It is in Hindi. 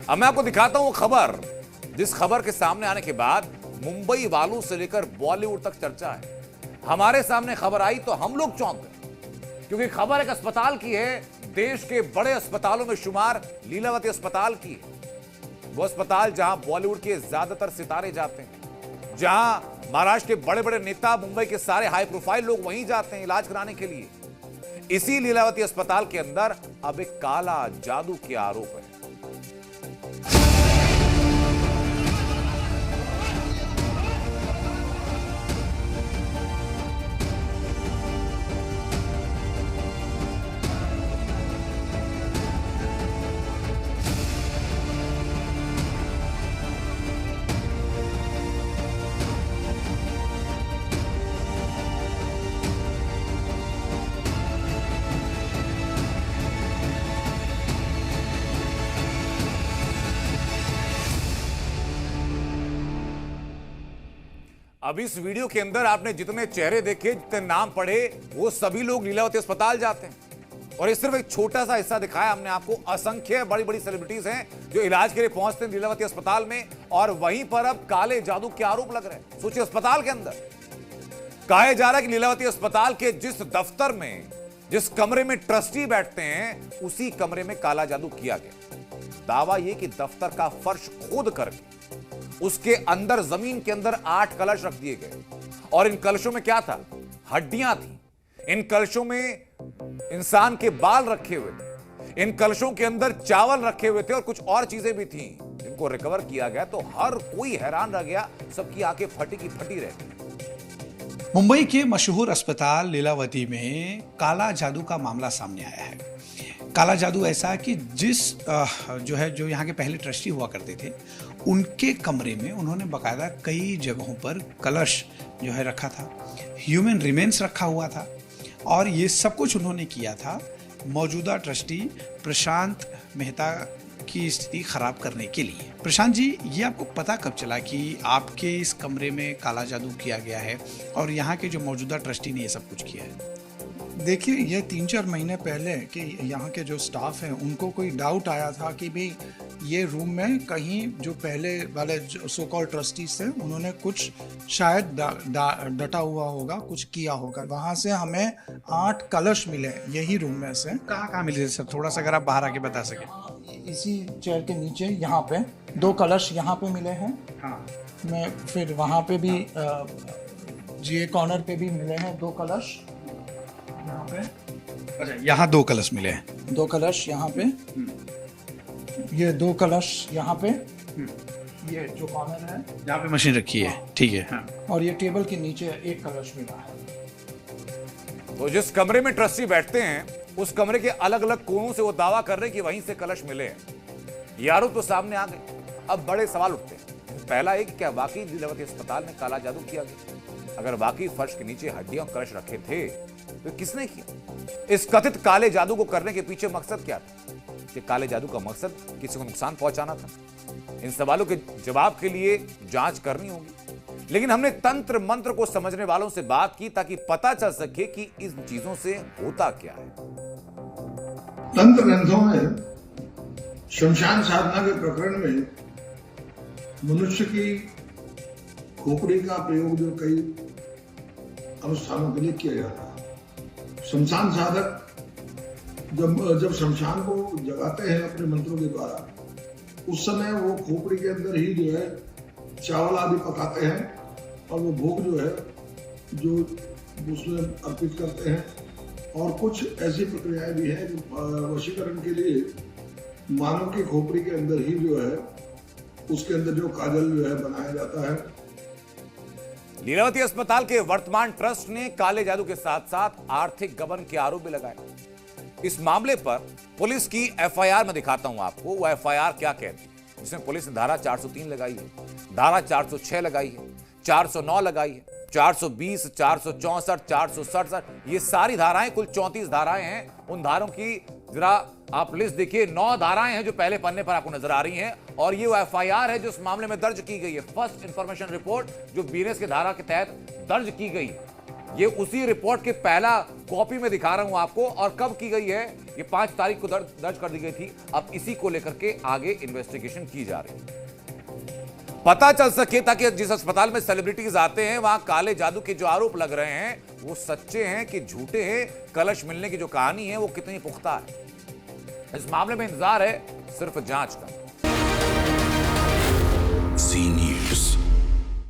अब मैं आपको दिखाता हूं वो खबर, जिस खबर के सामने आने के बाद मुंबई वालों से लेकर बॉलीवुड तक चर्चा है। हमारे सामने खबर आई तो हम लोग चौंक गए, क्योंकि खबर एक अस्पताल की है, देश के बड़े अस्पतालों में शुमार लीलावती अस्पताल की है। वो अस्पताल जहां बॉलीवुड के ज्यादातर सितारे जाते हैं, जहां महाराष्ट्र के बड़े बड़े नेता, मुंबई के सारे हाई प्रोफाइल लोग वहीं जाते हैं इलाज कराने के लिए। इसी लीलावती अस्पताल के अंदर अब एक काला जादू के आरोप है। अब इस वीडियो के अंदर आपने जितने चेहरे देखे, जितने नाम पढ़े, वो सभी लोग लीलावती अस्पताल जाते हैं। और ये सिर्फ एक छोटा सा हिस्सा दिखाया हमने आपको। असंख्य बड़ी बड़ी सेलिब्रिटीज हैं जो इलाज के लिए पहुंचते हैं लीलावती अस्पताल में, और वहीं पर अब काले जादू के आरोप लग रहे हैं। सोचिए, अस्पताल के अंदर कहा जा रहा है कि लीलावती अस्पताल के जिस दफ्तर में, जिस कमरे में ट्रस्टी बैठते हैं, उसी कमरे में काला जादू किया गया। दावा यह कि दफ्तर का फर्श खोद करके उसके अंदर, जमीन के अंदर 8 कलश रख दिए गए, और इन कलशों में क्या था? हड्डियां थी। इन कलशों में इंसान के बाल रखे हुए थे। इन कलशों के अंदर चावल रखे हुए थे और कुछ और चीजें भी थीं, जिनको रिकवर किया गया। तो हर कोई हैरान रह गया, सबकी आंखें फटी की फटी रह गई। मुंबई के मशहूर अस्पताल लीलावती में काला जादू का मामला सामने आया है। काला जादू ऐसा कि जो यहाँ के पहले ट्रस्टी हुआ करते थे, उनके कमरे में उन्होंने बाकायदा कई जगहों पर कलश जो है रखा था, ह्यूमन रिमेन्स रखा हुआ था, और ये सब कुछ उन्होंने किया था मौजूदा ट्रस्टी प्रशांत मेहता की स्थिति खराब करने के लिए। प्रशांत जी, ये आपको पता कब चला कि आपके इस कमरे में काला जादू किया गया है और यहाँ के जो मौजूदा ट्रस्टी ने ये सब कुछ किया है? देखिए, ये 3-4 महीने पहले कि यहाँ के जो स्टाफ हैं उनको कोई डाउट आया था कि भाई ये रूम में कहीं जो पहले वाले सो कॉल ट्रस्टीज थे, उन्होंने कुछ शायद डटा हुआ होगा, कुछ किया होगा। वहाँ से हमें 8 कलश मिले यही रूम में से। कहाँ मिले सर? थोड़ा सा अगर आप बाहर आके बता सके। इसी चेयर के नीचे यहाँ पे 2 कलश यहाँ पे मिले हैं। हाँ। मैं फिर वहाँ पे भी ये कॉर्नर पे भी मिले हैं 2 कलश यहाँ पे। अच्छा, यहाँ 2 कलश मिले हैं। 2 कलश यहाँ पे, ये 2 कलश यहाँ पे, ये जो कॉर्नर है जहाँ पे मशीन रखी है, ठीक है। हाँ। और ये टेबल के नीचे 1 कलश मिला है। तो जिस कमरे में ट्रस्टी बैठते हैं, उस कमरे के अलग अलग कोनों से वो दावा कर रहे हैं कि वहीं से कलश मिले हैं। ये आरोप तो सामने आ गए। अब बड़े सवाल उठते हैं। पहला एक, क्या वाकई लीलावती अस्पताल में काला जादू किया गया? अगर वाकई फर्श के नीचे हड्डियां और कलश रखे थे तो किसने किया? इस कथित काले जादू को करने के पीछे मकसद क्या था? कि काले जादू का मकसद किसी को नुकसान पहुंचाना था? इन सवालों के जवाब के लिए जांच करनी होगी। लेकिन हमने तंत्र मंत्र को समझने वालों से बात की ताकि पता चल सके कि इन चीजों से होता क्या है। तंत्र ग्रंथों में शमशान साधना के प्रकरण में मनुष्य की खोपड़ी का प्रयोग जो कई अनुष्ठानों के लिए किया जाता है। शमशान साधक जब शमशान को जगाते हैं अपने मंत्रों के द्वारा, उस समय वो खोपड़ी के अंदर ही जो है चावल आदि पकाते हैं, और वो भोग जो है जो उसमें अर्पित करते हैं। और कुछ ऐसी प्रक्रियाएं भी हैं जो वशीकरण के लिए मानव की खोपड़ी के अंदर ही जो है, उसके अंदर जो काजल जो है बनाया जाता है। लीलावती अस्पताल के वर्तमान ट्रस्ट ने काले जादू के साथ साथ आर्थिक गबन के आरोप भी लगाए। इस मामले पर पुलिस की एफआईआर में दिखाता हूं आपको। वो एफआईआर क्या कहती है, जिसमें पुलिस ने धारा 403 लगाई है, धारा 406 लगाई है, 409 लगाई है, 420, 464, 467, ये सारी धाराएं, कुल 34 धाराएं हैं। उन धारों की जरा आप लिस्ट देखिए। 9 धाराएं हैं जो पहले पन्ने पर आपको नजर आ रही हैं, और ये वो एफआईआर है जो इस मामले में दर्ज की गई है। फर्स्ट इंफॉर्मेशन रिपोर्ट जो बीएनएस के धारा के तहत दर्ज की गई है। ये उसी रिपोर्ट के पहला कॉपी में दिखा रहा हूं आपको, और कब की गई है, ये 5 तारीख को दर्ज कर दी गई थी। अब इसी को लेकर के आगे इन्वेस्टिगेशन की जा रही है, पता चल सके ताकि जिस अस्पताल में सेलिब्रिटीज आते हैं वहां काले जादू के जो आरोप लग रहे हैं वो सच्चे हैं कि झूठे हैं, कलश मिलने की जो कहानी है वो कितनी पुख्ता है। इस मामले में इंतजार है सिर्फ जांच का।